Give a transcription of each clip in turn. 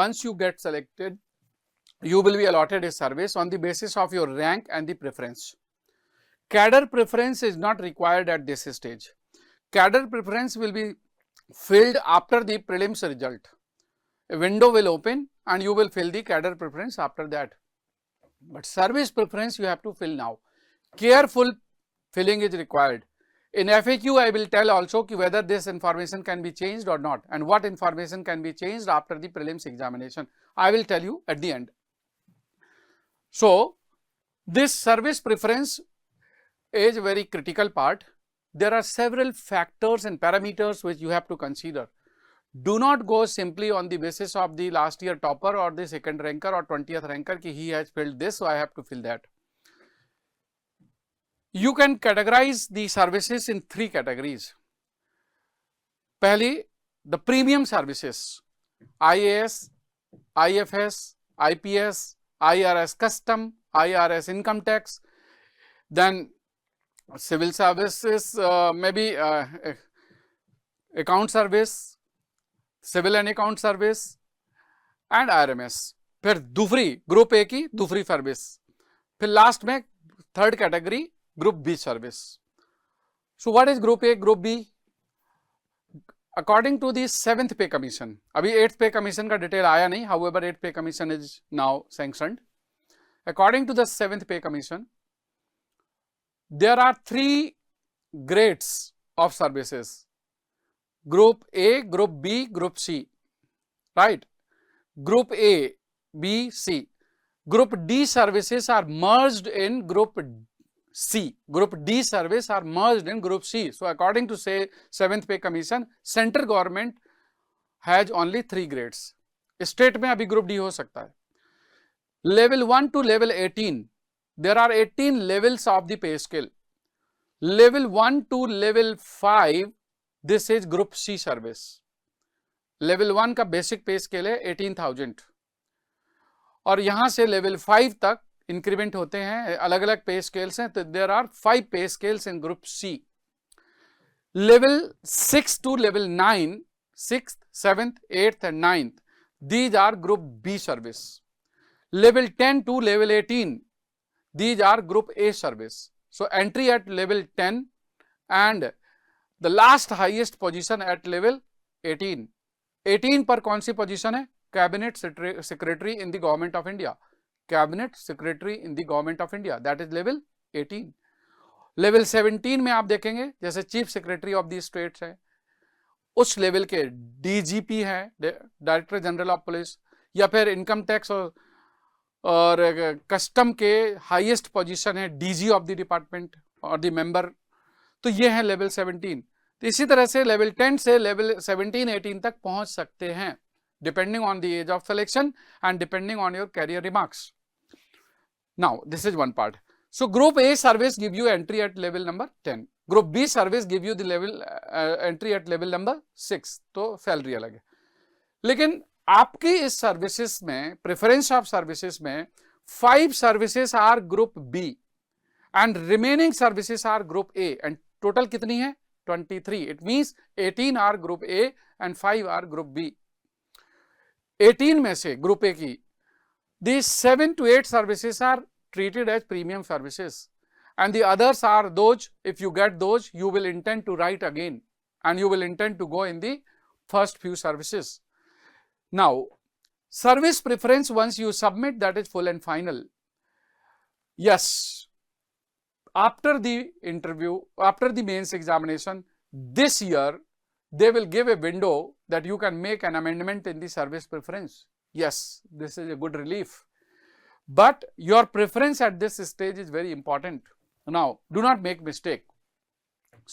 once you get selected, you will be allotted a service on the basis of your rank and the preference. Cadre preference is not required at this stage. Cadre preference will be filled after the prelims result. A window will open and you will fill the cadre preference after that. But service preference you have to fill now. Careful filling is required. In FAQ, I will tell also whether this information can be changed or not, and what information can be changed after the prelims examination. I will tell you at the end. So, this service preference is a very critical part. There are several factors and parameters which you have to consider. Do not go simply on the basis of the last year topper or the second ranker or 20th ranker ki he has filled this, so I have to fill that. You can categorize the services in 3 categories. Pehli, the premium services, IAS, IFS, IPS, IRS custom, IRS income tax, then civil services, maybe account service, civil and account service and RMS. फिर दूसरी group A की दूसरी service, फिर last में third category group B service. So what is group A, group B? According to the 7th pay commission, अभी 8th pay commission का detail आया नहीं, however 8th pay commission is now sanctioned. According to the 7th pay commission, there are 3 grades of services: group A, group B, group C, right? Group A, B, C. Group D services are merged in group C. Group D service are merged in group C. So according to say 7th pay commission, central government has only 3 grades. State में अभी group D हो सकता है. Level 1 to level 18, there are 18 levels of the pay scale. Level 1 to level 5, this is group C service. Level 1 का basic pay scale है 18,000 और यहाँ से level 5 तक इंक्रीमेंट होते हैं, अलग अलग पे स्केल्स हैं, तो there are 5 pay scales in group C. Level 6 to level 9, 6th, 7th, 8th and 9th, these are group B service. Level 10 to level 18, these are group A service. So entry at level 10 and the last highest position at level 18. 18 पर कौन सी position है? Cabinet secretary in the government of India. Cabinet secretary in the government of India, that is level 18. Level 17 में आप देखेंगे जैसे chief secretary of the states है, उस level के डीजीपी है, डायरेक्टर जनरल ऑफ पुलिस, या फिर इनकम टैक्स और कस्टम के हाईएस्ट पोजीशन है डीजी ऑफ द डिपार्टमेंट और द मेंबर. तो ये है लेवल 17. तो इसी तरह से लेवल 10 से लेवल 17-18 तक पहुंच सकते हैं, depending on the age of selection and depending on your career remarks. Now, this is one part. So, Group A service give you entry at level number 10. Group B service give you the level entry at level number 6. तो salary अलग है. लेकिन आपकी इस services में, preference of services में 5 services are group B and remaining services are group A and total कितनी है? 23. It means 18 are group A and 5 are group B. 18 में से ग्रुप A की these 7 to 8 services are treated as premium services and the others are those, if you get those, you will intend to write again and you will intend to go in the first few services. Now, service preference once you submit, that is full and final. Yes, after the interview, after the mains examination, this year they will give a window that you can make an amendment in the service preference. Yes, this is a good relief, but your preference at this stage is very important. Now, do not make mistake.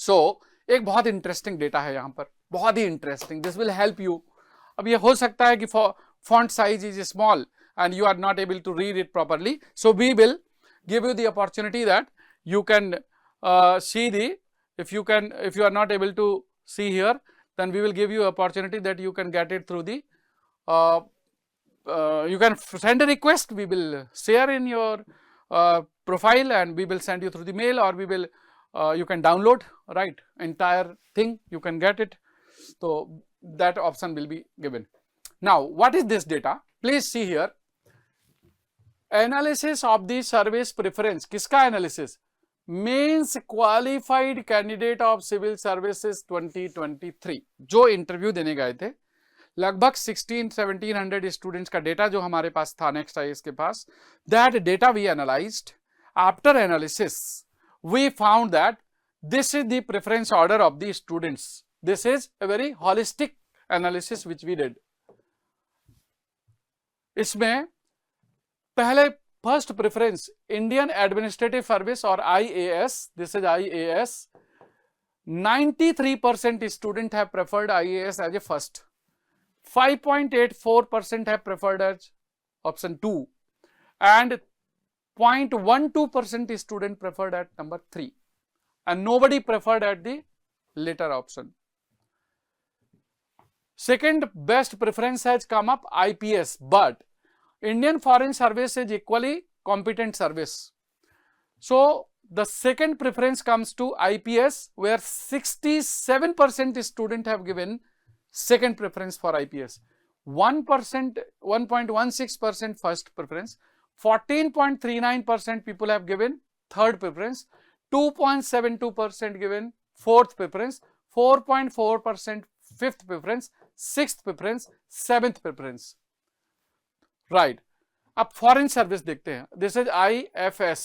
So, एक बहुत interesting data है यहाँ पर, बहुत ही interesting. This will help you. अब ये हो सकता है कि font size is small and you are not able to read it properly. So, we will give you the opportunity that you can see the, if you are not able to see here, then we will give you opportunity that you can get it through the you can send a request, we will share in your profile and we will send you through the mail, or we will you can download, right, entire thing, you can get it. So that option will be given. Now, what is this data? Please see here. Analysis of the service preference. किसका analysis? Means qualified candidate of civil services 2023. जो interview देने गए थे, लगभग 1700 students का data जो हमारे पास था नेक्स्ट आईएएस के पास, that data we analysed. After analysis we found that this is the preference order of the students. This is a very holistic analysis which we did. इसमें पहले first preference Indian administrative service और IAS. This is IAS. 93% student have preferred IAS as a first. 5.84% have preferred as option 2 and 0.12% student preferred at number 3 and nobody preferred at the later option. Second best preference has come up IPS, but Indian Foreign Service is equally competent service. So the second preference comes to IPS, where 67% student have given second preference for IPS, 1%, 1.16% first preference, 14.39% people have given third preference, 2.72% given fourth preference, 4.4% fifth preference, sixth preference, seventh preference. Right. अब foreign service देखते हैं. This is IFS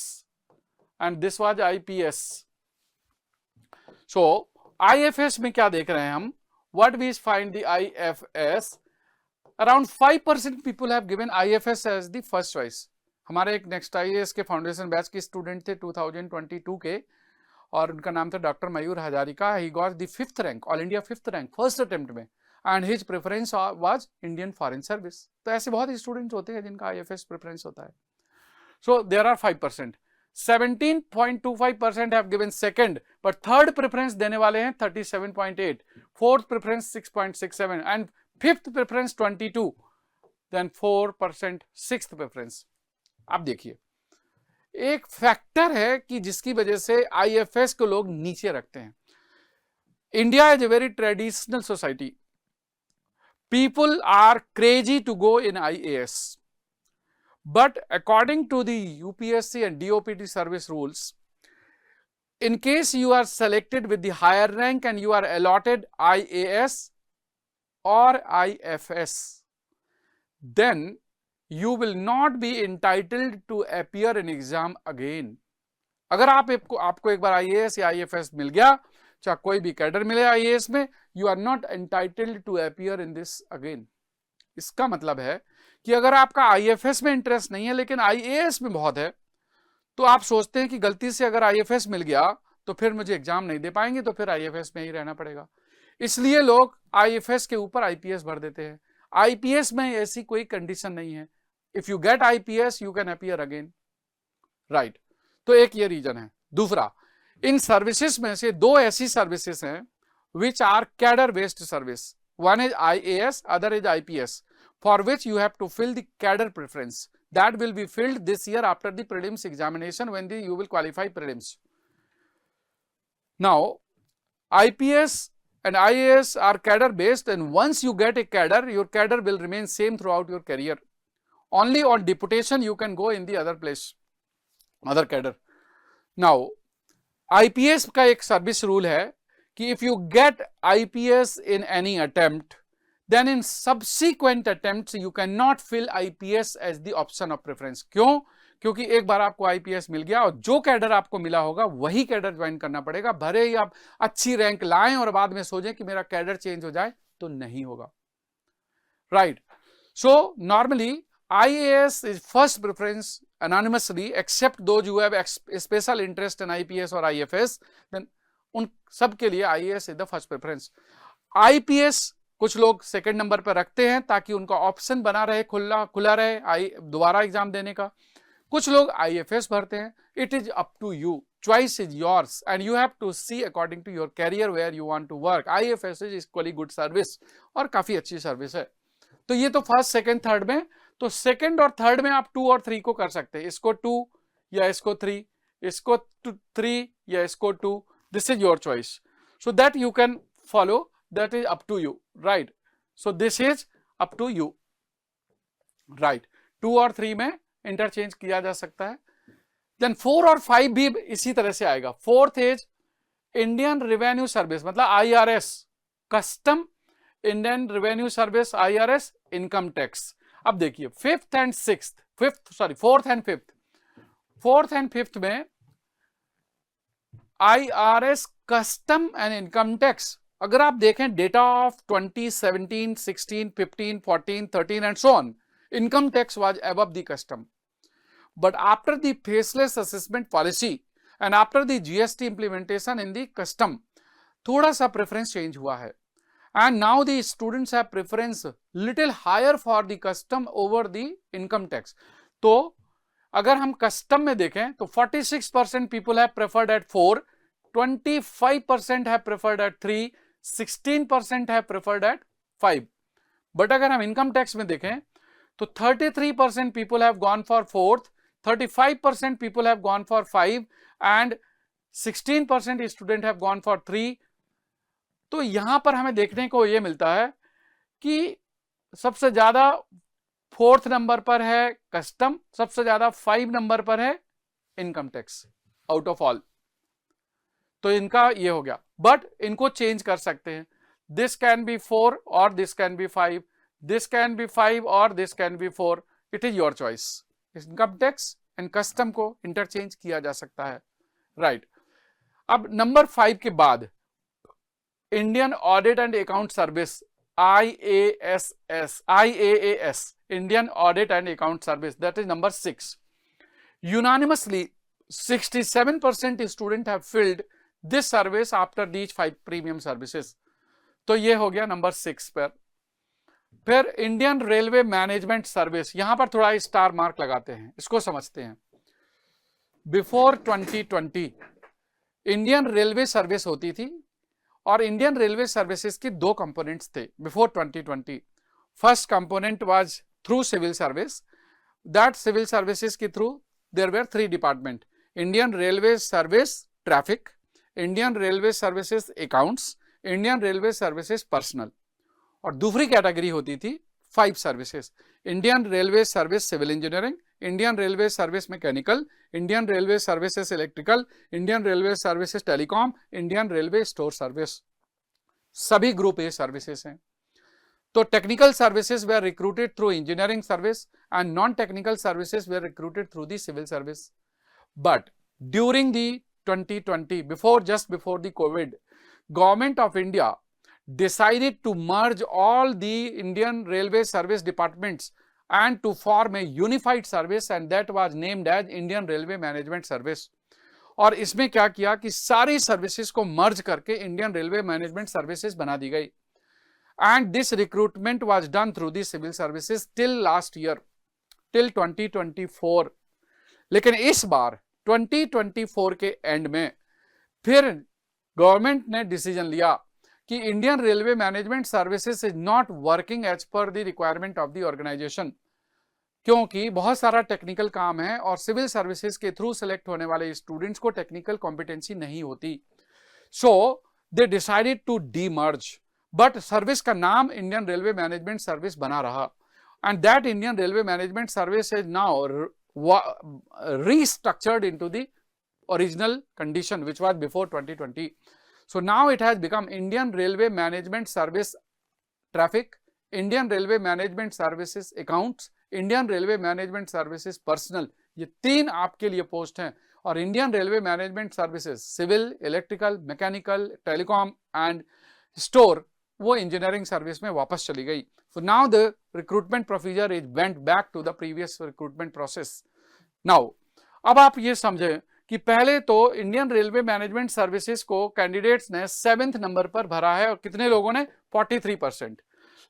and this was IPS. So IFS में क्या देख रहे हैं हम? What we find the IFS, around 5% people have given IFS as the first choice. हमारे एक नेक्स्ट IAS के फाउंडेशन बैच के स्टूडेंट थे 2022 के, और उनका नाम था doctor Mayur Hazarika. He got the 5th rank, all India 5th rank first attempt में, and his preference was Indian foreign service. तो ऐसे बहुत स्टूडेंट्स होते हैं जिनका IFS प्रेफरेंस होता है. So there are 5%. 17.25% have given second, but third preference देने वाले हैं 37.8, fourth preference 6.67 and fifth preference 22, then 4% sixth preference. अब देखिए, एक फैक्टर है कि जिसकी वजह से IFS को लोग नीचे रखते हैं. India is a very traditional society. People are crazy to go in IAS. But according to the UPSC and DOPT service rules, in case you are selected with the higher rank and you are allotted IAS or IFS, then you will not be entitled to appear in exam again. अगर आपको एक बार IAS या IFS मिल गया, चाहे कोई भी cadre मिले IAS में, you are not entitled to appear in this again. इसका मतलब है कि अगर आपका IFS में इंटरेस्ट नहीं है लेकिन IAS में बहुत है, तो आप सोचते हैं कि गलती से अगर IFS मिल गया तो फिर मुझे एग्जाम नहीं दे पाएंगे, तो फिर IFS में ही रहना पड़ेगा. इसलिए लोग IFS के ऊपर IPS भर देते हैं. IPS में ऐसी कोई कंडीशन नहीं है. If you get IPS you can appear again. Right. तो एक ये रीजन है. दूसरा, इन सर्विसेज में से दो ऐसी सर्विसेज हैं which are cadre based service. One is IAS, other is IPS, for which you have to fill the cadre preference. That will be filled this year after the prelims examination when you will qualify prelims. Now, IPS and IAS are cadre based, and once you get a cadre, your cadre will remain same throughout your career. Only on deputation you can go in the other place, other cadre. Now, IPS का एक service rule है कि if you get IPS in any attempt, then in subsequent attempts you cannot fill IPS as the option of preference. क्यों? क्योंकि एक बार आपको IPS मिल गया और जो कैडर आपको मिला होगा वही कैडर ज्वाइन करना पड़ेगा. भले ही आप अच्छी रैंक लाएं और बाद में सोचें कि मेरा कैडर चेंज हो जाए, तो नहीं होगा. Right. So normally IAS is first preference anonymously, except those who have special interest in IPS or IFS, then उन सब के लिए IAS is the first preference. IPS कुछ लोग सेकंड नंबर पर रखते हैं ताकि उनका ऑप्शन बना रहे, खुला रहे दोबारा एग्जाम देने का. कुछ लोग IFS भरते हैं. It is up to you. Choice is yours and you have to see according to your career where you want to work. IFS is equally good service और काफी अच्छी सर्विस है. तो ये तो फर्स्ट, सेकंड, थर्ड में. तो second और थर्ड में आप 2 और 3 को कर सकते हैं. इसको 2 या इसको 3, इसको 3 या इसको 2. This is your choice. So that you can follow. That is up to you, right? So this is up to you, right. 2 और 3 में इंटरचेंज किया जा सकता है। देन 4 और 5 भी इसी तरह से आएगा। Fourth is Indian revenue service, मतलब IRS, custom, Indian revenue service, IRS, income tax. अब देखिए फोर्थ एंड फिफ्थ में IRS, custom and income tax. अगर आप देखें data of 2017, 16, 15, 14, 13 and so on, income tax was above the custom. But after the faceless assessment policy and after the GST implementation in the custom, थोड़ा सा preference change हुआ है, and now the students have preference little higher for the custom over the income tax. तो अगर हम custom में देखें तो 46% people have preferred at 4, 25% have preferred at 3, 16% have preferred at 5. But अगर हम income tax में देखें तो 33% people have gone for 4th, 35% people have gone for 5 and 16% student have gone for 3. तो यहां पर हमें देखने को ये मिलता है कि सबसे ज्यादा 4th नंबर पर है कस्टम, सबसे ज्यादा 5 नंबर पर है income tax out of all. तो इनका ये हो गया, बट इनको चेंज कर सकते हैं। दिस कैन बी 4 और this can be 5, this can be 5 or this can be 4, it is your choice. Income tax and custom को इंटरचेंज किया जा सकता है, राइट। अब नंबर 5 के बाद Indian audit and account service, IAAS, Indian audit and account service, that is number 6. Unanimously 67% student have filled this service after these 5 premium services. तो ये हो गया नंबर 6 पर। फिर इंडियन रेलवे मैनेजमेंट सर्विस, यहां पर थोड़ा स्टार मार्क लगाते हैं, इसको समझते हैं। बिफोर 2020 इंडियन रेलवे सर्विस होती थी और इंडियन रेलवे सर्विसेज की 2 कंपोनेंट्स थे before 2020। First component was through civil service, that civil services के through there were 3 department, Indian railway service traffic, Indian railway services accounts, Indian railway services personnel. और दूसरी category होती थी 5 services, Indian railway service civil engineering, Indian railway service mechanical, Indian railway services electrical, Indian railway services telecom, Indian railway store service. सभी group A services हैं। तो technical services were recruited through engineering service and non technical services were recruited through the civil service. But during the 2020, just before the COVID, Government of India decided to merge all the Indian Railway Service departments and to form a unified service, and that was named as Indian Railway Management Service. और इसमें क्या किया कि सारी services को मर्ज करके Indian railway management services बना दी गई। And this recruitment was done through the civil services till last year, till 2024। लेकिन इस बार 2024 के एंड में फिर गवर्नमेंट ने डिसीजन लिया कि Indian railway management services is not working as per the requirement of the organisation, क्योंकि बहुत सारा टेक्निकल काम है और सिविल सर्विसेज के थ्रू सेलेक्ट होने वाले स्टूडेंट्स को टेक्निकल कॉम्पिटेंसी नहीं होती। So they decided to demerge, but service का नाम इंडियन रेलवे मैनेजमेंट सर्विस बना रहा, and that Indian railway management service is now restructured into the original condition which was before 2020. So now it has become Indian Railway Management Service Traffic, Indian Railway Management Services Accounts, Indian Railway Management Services Personal. ये 3 आपके लिए post हैं। और Indian railway management services civil, electrical, mechanical, telecom and store वो engineering service में वापस चली गई। So now the recruitment procedure is went back to the previous recruitment process. Now अब आप ये समझें कि पहले तो इंडियन रेलवे मैनेजमेंट सर्विसेज को कैंडिडेट्स ने 7th नंबर पर भरा है और कितने लोगों ने 43%,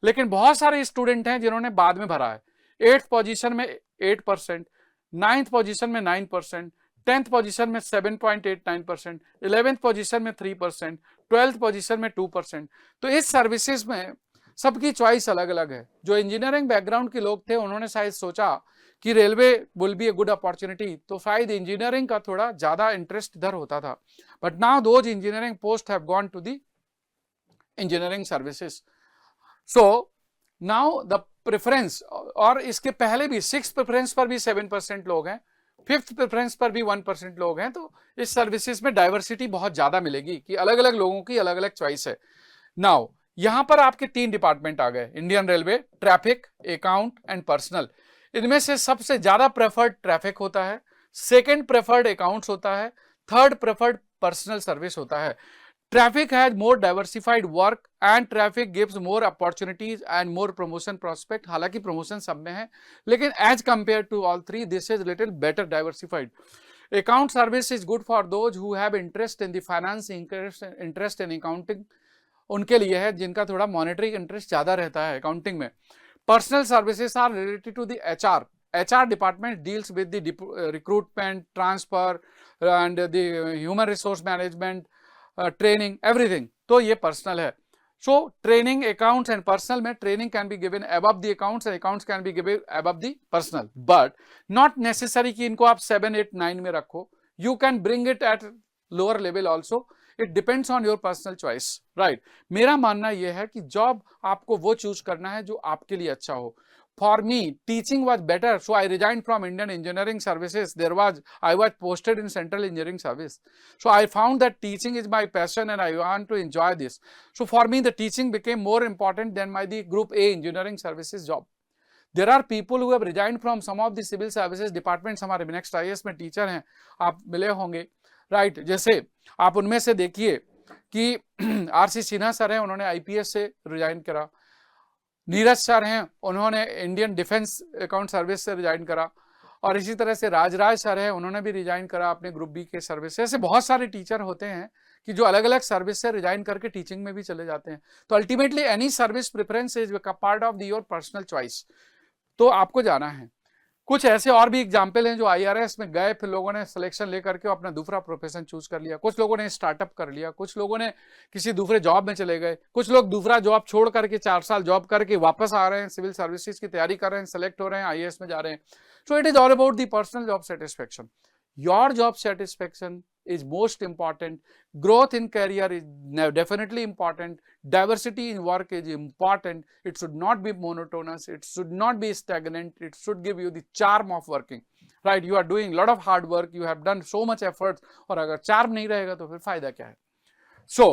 लेकिन बहुत सारे स्टूडेंट हैं जिन्होंने बाद में भरा है। 8th पोजीशन में 8%, 9th पोजीशन में 9%, 10th पोजीशन में 7.89%, 11th पोजीशन में 3%, 12th पोजीशन में 2%। तो इस सर्विसेज में सबकी चॉइस अलग अलग है। जो इंजीनियरिंग बैकग्राउंड के लोग थे उन्होंने शायद सोचा कि railway will be a good opportunity, तो शायद इंजीनियरिंग का थोड़ा ज्यादा इंटरेस्ट इधर होता था। But now those engineering post have gone to the engineering services. So now the preference, और इसके पहले भी 6 प्रेफरेंस पर भी 7% लोग हैं, 5th प्रेफरेंस पर भी 1% लोग हैं। तो इस सर्विसेज में डाइवर्सिटी बहुत ज्यादा मिलेगी कि अलग अलग लोगों की अलग अलग चॉइस है। नाउ यहां पर आपके 3 डिपार्टमेंट आ गए, Indian railway, traffic, account and personal. इनमें से सबसे ज्यादा प्रेफर्ड ट्रैफिक होता है, सेकंड प्रेफर्ड अकाउंट्स होता है, थर्ड प्रेफर्ड पर्सनल सर्विस होता है। Traffic has more diversified work and traffic gives more opportunities and more promotion prospect. हालांकि promotion सब में है, लेकिन as compared to all three, this is little better diversified. Account service is good for those who have interest in the finance, interest in accounting. उनके लिए है जिनका थोड़ा monetary interest ज्यादा रहता है accounting में. Personal services are related to the HR. HR department deals with the recruitment, transfer and the human resource management, training, everything. तो ये पर्सनल है। So training, accounts and personnel में training can be given above the accounts and accounts can be given above the personnel, but not necessary कि इनको आप 7, 8, 9 में रखो। You can bring it at lower level also, it depends on your personal choice, right. मेरा मानना यह है कि जॉब आपको वो चूज करना है जो आपके लिए अच्छा हो। For me, teaching was better, so I resigned from Indian Engineering Services. I was posted in Central Engineering Service. So I found that teaching is my passion and I want to enjoy this. So for me, the teaching became more important than the Group A Engineering Services job. There are people who have resigned from some of the civil services departments. हमारे next IAS में teacher हैं, आप मिले होंगे, right. जैसे आप उनमें से देखिए कि RC सिन्हा सर हैं, उन्होंने IPS से रिजाइन करा। नीरज सर हैं, उन्होंने इंडियन डिफेंस अकाउंट सर्विस से रिजाइन करा। और इसी तरह से राजराज सर हैं, उन्होंने भी रिजाइन करा अपने ग्रुप बी के सर्विस से। ऐसे बहुत सारे टीचर होते हैं कि जो अलग अलग सर्विस से रिजाइन करके टीचिंग में भी चले जाते हैं। तो ultimately any service preference is part of your personal choice, तो आपको जाना है। कुछ ऐसे और भी एग्जाम्पल हैं जो IRS में गए, फिर लोगों ने सिलेक्शन लेकर के अपना दूसरा प्रोफेशन चूज कर लिया। कुछ लोगों ने स्टार्टअप कर लिया, कुछ लोगों ने किसी दूसरे जॉब में चले गए, कुछ लोग दूसरा जॉब छोड़ करके 4 साल जॉब करके वापस आ रहे हैं, सिविल सर्विसेज की तैयारी कर रहे हैं, सेलेक्ट हो रहे हैं, IAS में जा रहे हैं। So it is all about the personal job satisfaction. Your job satisfaction is most important. Growth in career is definitely important. Diversity in work is important. It should not be monotonous. It should not be stagnant. It should give you the charm of working. Right? You are doing a lot of hard work. You have done so much efforts. और अगर charm नहीं रहेगा तो फिर फायदा क्या है? So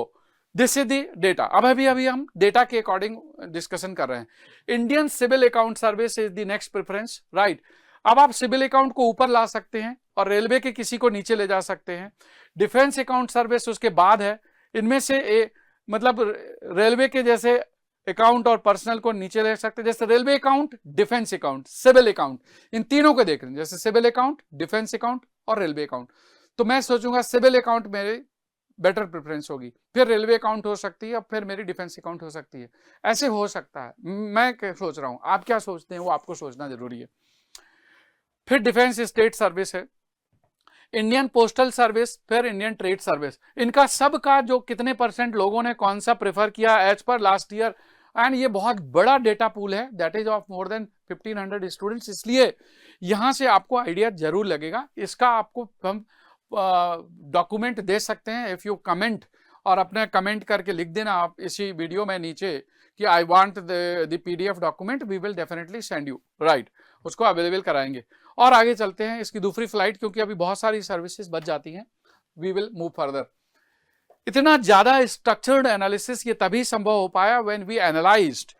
this is the data. अब अभी हम data के according discussion कर रहे हैं। Indian Civil Account Service is the next preference. Right? अब आप सिविल अकाउंट को ऊपर ला सकते हैं और रेलवे के किसी को नीचे ले जा सकते हैं। डिफेंस अकाउंट सर्विस उसके बाद है। इनमें से मतलब रेलवे के जैसे अकाउंट और पर्सनल को नीचे ले सकते हैं, जैसे railway account, defence account, civil account, इन तीनों को देख रहे हैं, जैसे सिविल अकाउंट, डिफेंस अकाउंट और रेलवे अकाउंट। तो मैं सोचूंगा सिविल अकाउंट मेरी बेटर प्रेफरेंस होगी, फिर रेलवे अकाउंट हो सकती है और फिर मेरी डिफेंस अकाउंट हो सकती है। ऐसे हो सकता है, मैं क्या सोच रहा हूं, आप क्या सोचते हैं वो आपको सोचना जरूरी है। फिर डिफेंस स्टेट सर्विस है, इंडियन पोस्टल सर्विस, फिर इंडियन ट्रेड सर्विस। इनका सबका जो कितने % लोगों ने कौन सा प्रेफर किया as per last year, and ये बहुत बड़ा डेटा पूल है, that is of more than 1500 students. इसलिए यहां से आपको आइडिया जरूर लगेगा। इसका आपको हम डॉक्यूमेंट दे सकते हैं इफ यू कमेंट, और अपने कमेंट करके लिख देना आप इसी वीडियो में नीचे कि I want the PDF document, we will definitely send you, right, उसको अवेलेबल कराएंगे। और आगे चलते हैं इसकी दूसरी फ्लाइट, क्योंकि अभी बहुत सारी सर्विसेज बच जाती हैं। We will move further. इतना ज्यादा स्ट्रक्चर्ड एनालिसिस ये तभी संभव हो पाया when we analysed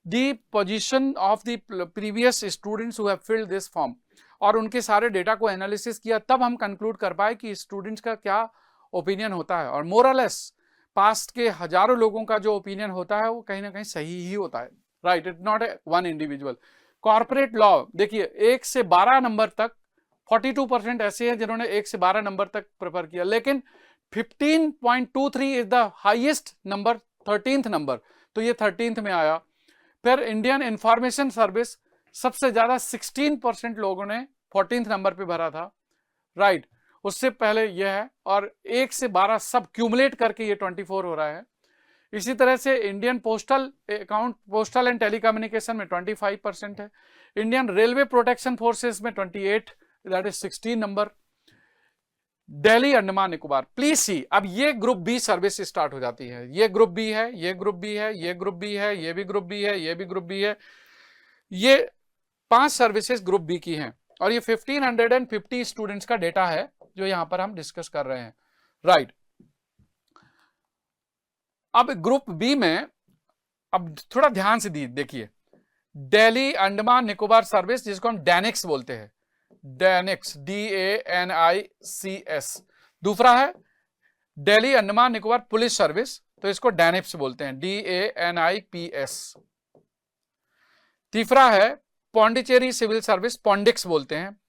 the position of the previous students who have filled this form, और उनके सारे डेटा को एनालिसिस किया, तब हम कंक्लूड कर पाए कि स्टूडेंट्स का क्या ओपिनियन होता है। और मोरलेस पास्ट के हजारों लोगों का जो ओपिनियन होता है वो कहीं ना कहीं सही ही होता है, right, it not a one individual. Corporate law देखिए 1 से 12 नंबर तक 42% ऐसे हैं जिन्होंने 1 से 12 नंबर तक प्रेफर किया, लेकिन 15.23 is the highest number, 13th number, तो ये 13th में आया। फिर इंडियन इंफॉर्मेशन सर्विस सबसे ज्यादा 16% लोगों ने 14th नंबर पे भरा था, राइट, उससे पहले यह है, और 1 से 12 सब क्यूमुलेट करके ये 24 हो रहा है। इसी तरह से Indian postal account, postal and telecommunication में 25% है। इंडियन रेलवे प्रोटेक्शन फोर्सेस में 28, that is 16 number. Delhi Andaman Nicobar, please see, अब ये ग्रुप बी सर्विस स्टार्ट हो जाती है। ये ग्रुप बी है, ये ग्रुप बी है, ये ग्रुप बी है, ये भी ग्रुप बी है, ये भी ग्रुप बी है। ये 5 सर्विसेज ग्रुप बी की हैं और ये 1550 स्टूडेंट्स का डेटा है जो यहां पर हम डिस्कस कर रहे हैं, राइट। अब ग्रुप बी में अब थोड़ा ध्यान से देखिए, दिल्ली अंडमान निकोबार सर्विस, जिसको हम डैनिक्स बोलते हैं, डैनिक्स, DANICS। दूसरा है दिल्ली अंडमान निकोबार पुलिस सर्विस, तो इसको डैनिप्स बोलते हैं, DANIPS। तीसरा है पौंडीचेरी सिविल सर्विस, पॉन्डिक्स बोलते हैं,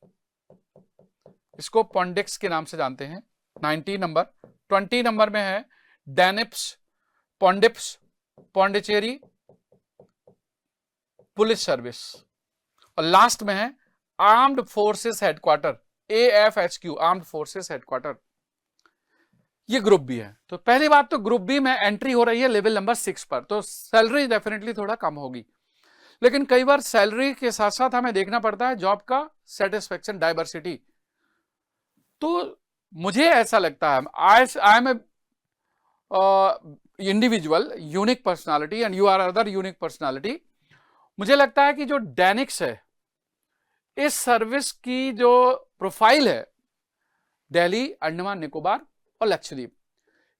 इसको पॉन्डिक्स के नाम से जानते हैं, 19 नंबर। 20 नंबर में है डैनिप्स, पॉन्डिप्स, पौंडीचेरी पुलिस सर्विस। और लास्ट में है armed forces headquarter, AFHQ, armed forces headquarter. ये ग्रुप बी है। तो पहली बात तो ग्रुप बी में एंट्री हो रही है लेवल नंबर 6 पर, तो सैलरी डेफिनेटली थोड़ा कम होगी, लेकिन कई बार सैलरी के साथ साथ हमें देखना पड़ता है जॉब का सेटिस्फेक्शन, डाइवर्सिटी। तो मुझे ऐसा लगता है, I am a individual unique personality and you are other unique personality. मुझे लगता है कि जो डैनिक्स है, इस सर्विस की जो प्रोफाइल है, दिल्ली अंडमान निकोबार और लक्षद्वीप,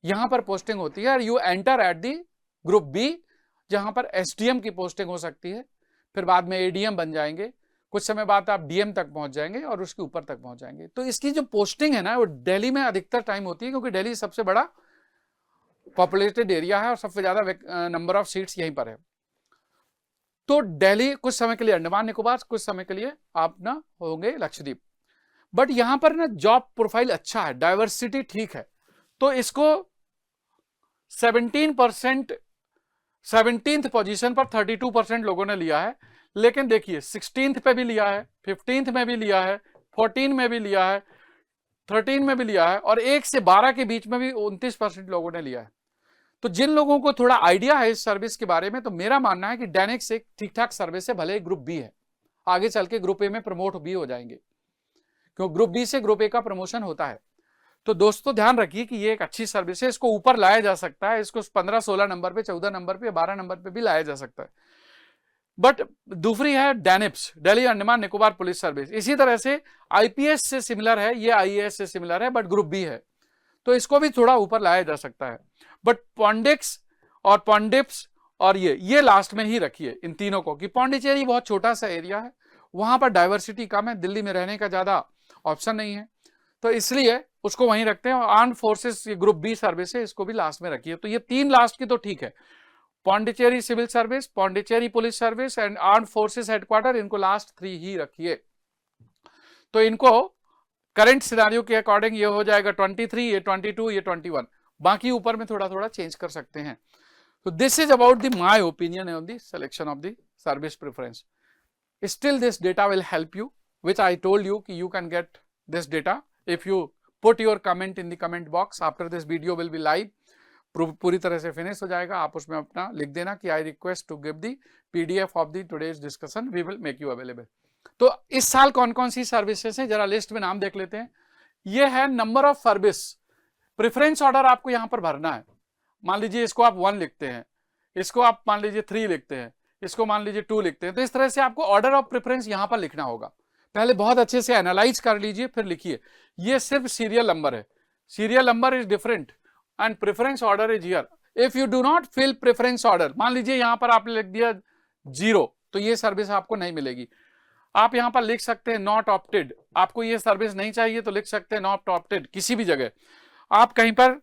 यहां पर पोस्टिंग होती है। You enter at the group B, जहां पर SDM की पोस्टिंग हो सकती है, फिर बाद में ADM बन जाएंगे, कुछ समय बाद आप DM तक पहुंच जाएंगे और उसके ऊपर तक पहुंच जाएंगे। तो इसकी जो पोस्टिंग है ना, वो दिल्ली में अधिकतर टाइम होती है, क्योंकि दिल्ली सबसे बड़ा पॉपुलेटेड एरिया है और सबसे ज्यादा नंबर ऑफ सीट्स यहीं पर है। तो दिल्ली कुछ समय के लिए अंडमान निकोबार, कुछ समय के लिए आप ना होंगे लक्षद्वीप। बट यहां पर ना जॉब प्रोफाइल अच्छा है, डाइवर्सिटी ठीक है, तो इसको 17% 17th पोजीशन पर 32% लोगों ने लिया है। लेकिन देखिए 16th पे भी लिया है, 15th में भी लिया है, 14 में भी लिया है, 13 में भी लिया है, और 1 से 12 के बीच में भी 29% लोगों ने लिया है। तो जिन लोगों को थोड़ा आइडिया है इस सर्विस के बारे में, तो मेरा मानना है कि डैनिक्स एक ठीक ठाक सर्विस है, भले ग्रुप बी है, आगे चल के ग्रुप ए में प्रमोट भी हो जाएंगे, क्योंकि ग्रुप बी से ग्रुप ए का प्रमोशन होता है। तो दोस्तों ध्यान रखिए कि ये एक अच्छी सर्विस है, इसको ऊपर लाया जा सकता है, इसको 15-16 नंबर पे, 14 नंबर पे, 12 नंबर पे भी लाया जा सकता है। बट दूसरी है डैनिप्स, दिल्ली अंडमान निकोबार पुलिस सर्विस। इसी तरह से IPS से सिमिलर है, ये IAS से सिमिलर है, बट ग्रुप बी है, तो इसको भी थोड़ा ऊपर लाया जा सकता है। बट पॉन्डिक्स और पॉन्डिप्स और ये लास्ट में ही रखिए इन तीनों को, कि पौंडीचेरी बहुत छोटा सा एरिया है, वहां पर डाइवर्सिटी कम है, दिल्ली में रहने का ज्यादा ऑप्शन नहीं है, तो इसलिए उसको वहीं रखते हैं। और armed forces group B service है, इसको भी लास्ट में रखिए। तो ये 3 लास्ट की तो ठीक है, Pondicherry civil service, Pondicherry police service and armed forces headquarter, इनको लास्ट 3 ही रखिए। तो इनको करंट सिनेरियो के अकॉर्डिंग ये हो जाएगा 23, ये 22, ये 21, बाकी ऊपर में थोड़ा थोड़ा चेंज कर सकते हैं। तो this is about the my opinion on the selection of the service preference. Still this data will help you, which I told you कि you can get this data if you put your comment in the comment box after this video will be live, पूरी तरह से finish हो जाएगा, आप उसमें अपना लिख देना कि I request to give the PDF of the today's discussion, we will make you available। तो इस साल कौन कौन सी सर्विसेज हैं, जरा लिस्ट में नाम देख लेते हैं। ये है number of service, preference order आपको यहां पर भरना है। मान लीजिए इसको आप 1 लिखते हैं, इसको आप मान लीजिए 3 लिखते हैं, इसको मान लीजिए 2 लिखते हैं, तो इस तरह से आपको ऑर्डर ऑफ प्रेफरेंस यहां पर लिखना होगा। पहले बहुत अच्छे से एनालाइज कर लीजिए, फिर लिखिए। ये सिर्फ सीरियल नंबर है, serial number is different and preference order is here. If you do not fill preference order, मान लीजिए यहां पर आपने लिख दिया 0, तो ये सर्विस आपको नहीं मिलेगी। आप यहां पर लिख सकते हैं नॉट ऑप्टेड, आपको ये सर्विस नहीं चाहिए तो लिख सकते हैं नॉट ऑप्टेड। किसी भी जगह आप कहीं पर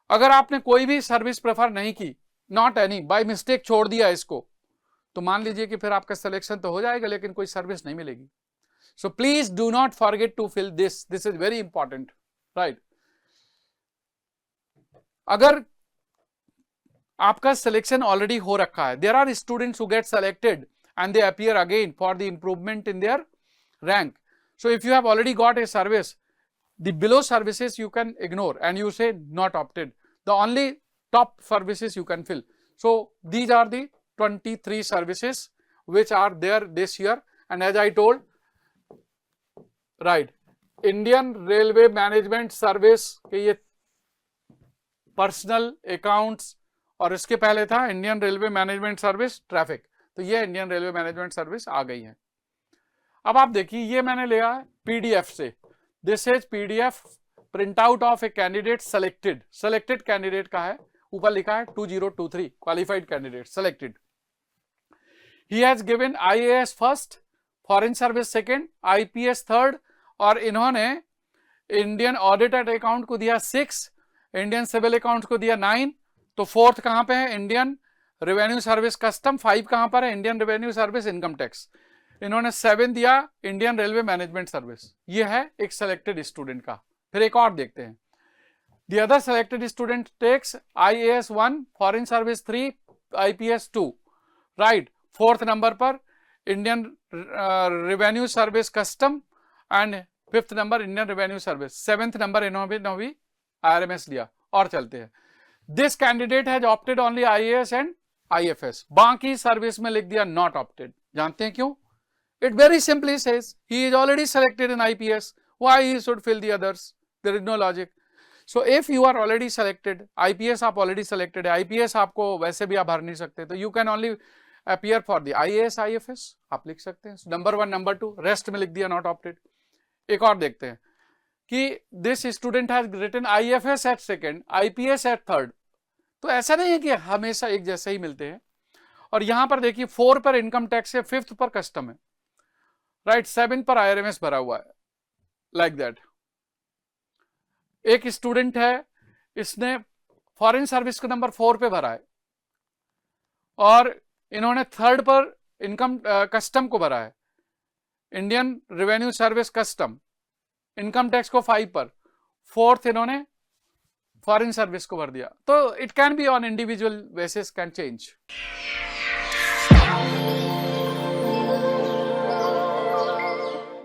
अगर आपने कोई भी सर्विस प्रेफर नहीं की, नॉट एनी, बाय मिस्टेक छोड़ दिया इसको, तो मान लीजिए कि फिर आपका सिलेक्शन तो हो जाएगा लेकिन कोई सर्विस नहीं मिलेगी। So please do not forget to fill this is very important, right. अगर आपका सिलेक्शन ऑलरेडी हो रखा है, there are students who get selected and they appear again for the improvement in their rank. So if you have already got a service, the below services you can ignore and you say not opted. The only top services you can fill. So these are the 23 services which are there this year, and as I told, right, Indian railway management service के ये personal accounts, और इसके पहले था Indian railway management service traffic, तो ये Indian railway management service आ गई है। अब आप देखिए ये मैंने लिया है पीडीएफ से, this is PDF print out of a candidate selected, selected candidate का है, ऊपर लिखा है 2023 qualified candidate selected. He has given IAS first, foreign service second, IPS third, और इन्होंने इंडियन ऑडिटेड अकाउंट को दिया 6, इंडियन सिविल अकाउंट को दिया 9, तो फोर्थ कहां पे है? इंडियन रेवेन्यू सर्विस कस्टम, 5 कहां पर है? Indian revenue service income tax, इन्होंने 7 दिया इंडियन रेलवे मैनेजमेंट सर्विस। ये है एक सेलेक्टेड स्टूडेंट का। फिर एक और देखते हैं, the other selected student takes IAS 1, foreign service 3, IPS 2, right. Fourth number पर Indian revenue service custom and fifth number Indian revenue service, seventh number इन्होंने भी आरएमएस लिया। और चलते हैं, this candidate has opted only IAS and IFS, बाकी service में लिख दिया नॉट ऑप्टेड। जानते हैं क्यों? It very simply says he is already selected in IPS. Why he should fill the others? There is no logic. So if you are already selected, IPS आप already selected है, IPS आपको वैसे भी आप भर नहीं सकते, तो you can only appear for the IAS, IFS आप लिख सकते हैं, नंबर 1, नंबर 2, रेस्ट में लिख दिया नॉट ऑप्टेड। एक और देखते हैं कि this student has written IFS at second, IPS at third, तो ऐसा नहीं है कि हमेशा एक जैसे ही मिलते हैं। और यहां पर देखिए 4 पर इनकम टैक्स है, 5th पर कस्टम है, राइट, 7 पर आईआरएमएस भरा हुआ है, लाइक दैट। एक स्टूडेंट है, इसने फॉरेन सर्विस को नंबर 4 पे भरा है, और इन्होंने 3rd पर इनकम कस्टम को भरा है, Indian revenue service custom, income tax को 5 पर, 4th इन्होंने फॉरेन सर्विस को भर दिया। तो it can be on individual basis, can change.